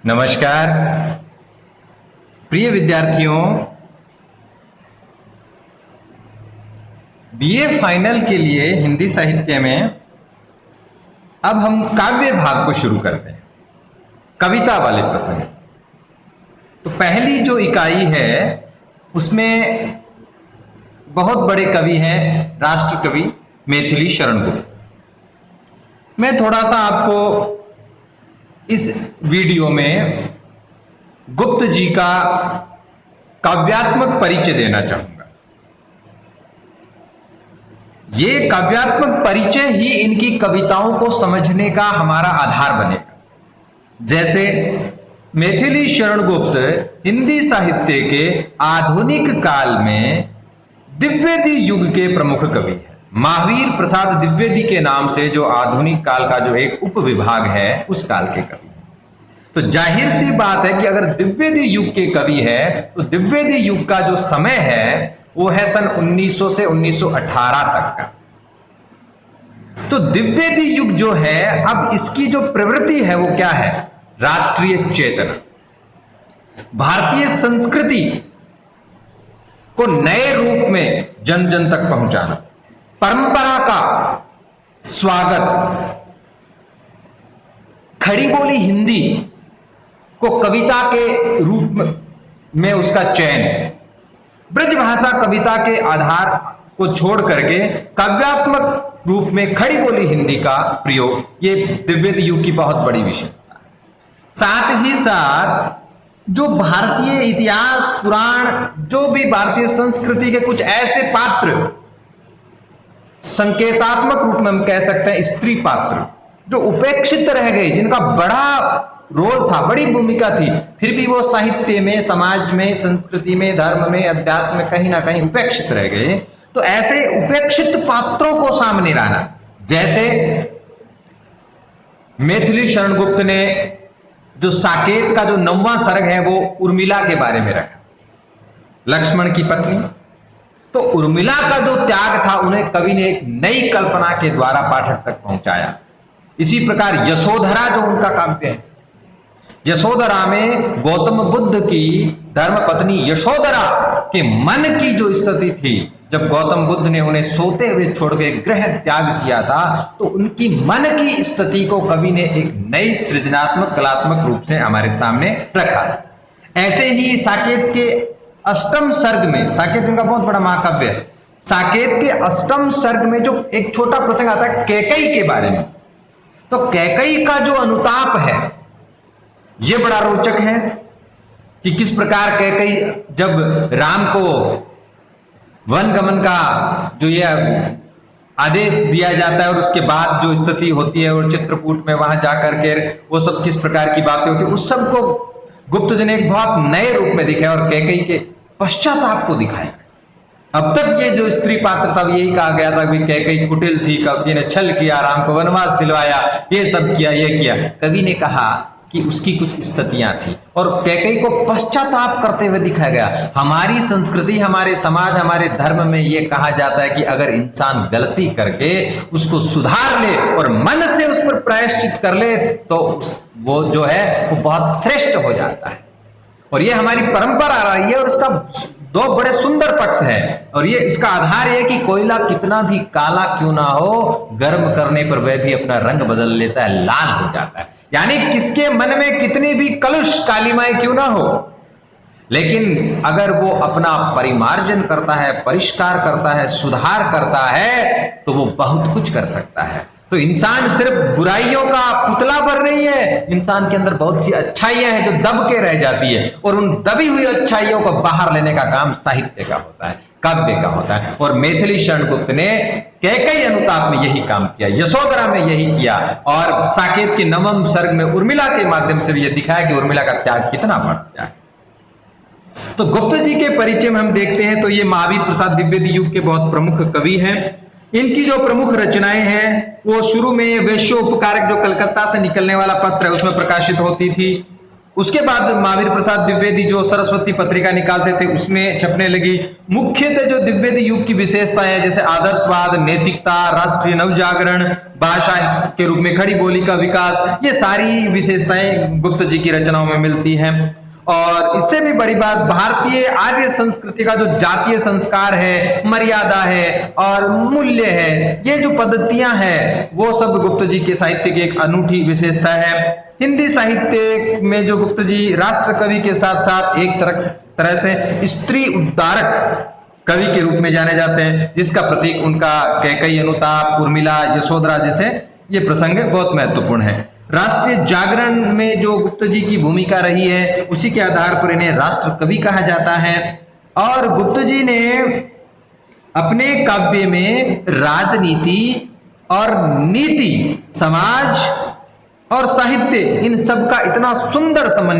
नमस्कार प्रिय विद्यार्थियों, बीए फाइनल के लिए हिंदी साहित्य में अब हम काव्य भाग को शुरू करते हैं, कविता वाले प्रसंग। तो पहली जो इकाई है उसमें बहुत बड़े कवि हैं, राष्ट्र कवि मैथिली शरण गुप्त। मैं थोड़ा सा आपको इस वीडियो में गुप्त जी का काव्यात्मक परिचय देना चाहूंगा। ये काव्यात्मक परिचय ही इनकी कविताओं को समझने का हमारा आधार बनेगा। जैसे मैथिली शरण गुप्त हिंदी साहित्य के आधुनिक काल में दिव्येदी युग के प्रमुख कवि हैं। महावीर प्रसाद द्विवेदी के नाम से जो आधुनिक काल का जो एक उपविभाग है उस काल के कवि। तो जाहिर सी बात है कि अगर द्विवेदी युग के कवि है तो द्विवेदी युग का जो समय है वो है सन 1900 से 1918 तक का। तो द्विवेदी युग जो है, अब इसकी जो प्रवृत्ति है वो क्या है? राष्ट्रीय चेतना, भारतीय संस्कृति को नए रूप में जन जन तक पहुंचाना, परंपरा का स्वागत, खड़ी बोली हिंदी को कविता के रूप में उसका चयन, ब्रज भाषा कविता के आधार को छोड़ करके काव्यात्मक रूप में खड़ी बोली हिंदी का प्रयोग, ये द्विवेदी युग की बहुत बड़ी विशेषता है। साथ ही साथ जो भारतीय इतिहास पुराण, जो भी भारतीय संस्कृति के कुछ ऐसे पात्र, संकेतात्मक रूप में हम कह सकते हैं स्त्री पात्र, जो उपेक्षित रह गए, जिनका बड़ा रोल था, बड़ी भूमिका थी, फिर भी वो साहित्य में, समाज में, संस्कृति में, धर्म में, अध्यात्म में कहीं ना कहीं उपेक्षित रह गए। तो ऐसे उपेक्षित पात्रों को सामने लाना, जैसे मैथिली शरण गुप्त ने जो साकेत का जो 9वां सर्ग है वो उर्मिला के बारे में रखा, लक्ष्मण की पत्नी। तो उर्मिला का जो त्याग था उन्हें कवि ने एक नई कल्पना के द्वारा पाठक तक पहुंचाया। इसी प्रकार यशोधरा जो उनका काव्य है, यशोधरा में गौतम बुद्ध की धर्म पत्नी यशोधरा के मन की जो स्थिति थी, जब गौतम बुद्ध ने उन्हें सोते हुए छोड़ के गृह त्याग किया था, तो उनकी मन की स्थिति को कवि ने एक नई सृजनात्मक कलात्मक रूप से हमारे सामने रखा। ऐसे ही साकेत के अष्टम सर्ग में, साकेत उनका बहुत बड़ा महाकाव्य है, साकेत के अष्टम सर्ग में जो एक छोटा प्रसंग आता है कैकई के बारे में, तो कैकई का जो अनुताप है ये बड़ा रोचक है कि किस प्रकार कैकई जब राम को वन गमन का जो ये आदेश दिया जाता है और उसके बाद जो स्थिति होती है और चित्रकूट में वहां जाकर के वो सब किस प्रकार की बातें होती है, उस सब को गुप्त जी ने एक बहुत नए रूप में दिखाया और कैकई के पश्चाताप को दिखाया। अब तक ये जो स्त्री पात्र था यही कहा गया था कि कैकई कुटिल थी, कवि ने छल किया, राम को वनवास दिलवाया, ये सब किया, ये किया। कवि ने कहा कि उसकी कुछ स्थितियां थी और कैकई को पश्चाताप करते हुए दिखाया गया। हमारी संस्कृति, हमारे समाज, हमारे धर्म में यह कहा जाता है कि अगर इंसान गलती करके उसको सुधार ले और मन से उस पर प्रायश्चित कर ले तो वो जो है वो बहुत श्रेष्ठ हो जाता है। और ये हमारी परंपरा रही है और इसका दो बड़े सुंदर पक्ष है। और ये इसका आधार है कि कोयला कितना भी काला क्यों ना हो, गर्म करने पर वह भी अपना रंग बदल लेता है, लाल हो जाता है। यानी किसके मन में कितनी भी कलुष कालिमाएं क्यों ना हो, लेकिन अगर वो अपना परिमार्जन करता है, परिष्कार करता है, सुधार करता है तो वो बहुत कुछ कर सकता है। तो इंसान सिर्फ बुराइयों का पुतला पर नहीं है, इंसान के अंदर बहुत सी अच्छाइयां हैं जो दब के रह जाती है और उन दबी हुई अच्छाइयों को बाहर लेने का काम साहित्य का होता है, काव्य का होता है। और मैथिली शरण गुप्त ने कैकई अनुताप में यही काम किया, यशोधरा में यही किया और साकेत के 9वें सर्ग में उर्मिला के माध्यम से भी यह दिखाया कि उर्मिला का त्याग कितना बढ़ गया है। तो गुप्त जी के परिचय में हम देखते हैं तो ये महावीर प्रसाद द्विवेदी युग के बहुत प्रमुख कवि हैं। इनकी जो प्रमुख रचनाएं हैं वो शुरू में वैश्योपकारक जो कलकत्ता से निकलने वाला पत्र है उसमें प्रकाशित होती थी। उसके बाद महावीर प्रसाद द्विवेदी जो सरस्वती पत्रिका निकालते थे उसमें छपने लगी। मुख्यतः जो द्विवेदी युग की विशेषताएं जैसे आदर्शवाद, नैतिकता, राष्ट्रीय नवजागरण, भाषा के रूप में खड़ी बोली का विकास, ये सारी विशेषताएं गुप्त जी की रचनाओं में मिलती हैं। और इससे भी बड़ी बात, भारतीय आर्य संस्कृति का जो जातीय संस्कार है, मर्यादा है और मूल्य है, ये जो पद्धतियां हैं वो सब गुप्त जी के साहित्य की एक अनूठी विशेषता है। हिंदी साहित्य में जो गुप्त जी राष्ट्र कवि के साथ साथ एक तरह से स्त्री उद्धारक कवि के रूप में जाने जाते हैं, जिसका प्रतीक उनका कैकेयी अनुताप, उर्मिला, यशोधरा जैसे ये प्रसंग बहुत महत्वपूर्ण है। राष्ट्रीय जागरण में जो गुप्त जी की भूमिका रही है उसी के आधार पर इन्हें राष्ट्र कवि कहा जाता है। और गुप्त जी ने अपने काव्य में राजनीति और नीति, समाज और साहित्य, इन सब का इतना सुंदर समन्वय